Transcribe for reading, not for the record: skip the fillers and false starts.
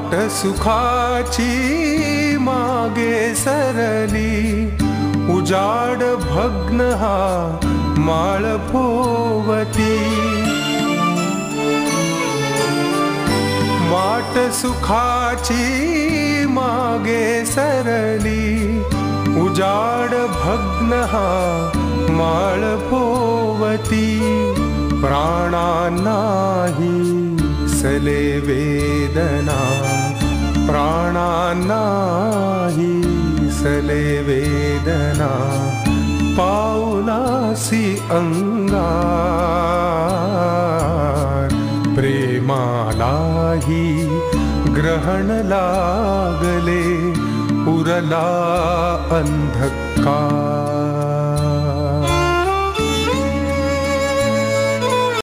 वाट सुखाची मागे सरली, उजाड भग्न हा माळ भोवती. वाट सुखाची मागे सरली, उजाड भग्न हा माळ भोवती. प्राणांनाही सले वेदना, प्राणांनाही सले वेदना. पाऊलासी अंगार, प्रेमालाही ग्रहण लागले. उरला अंधकार.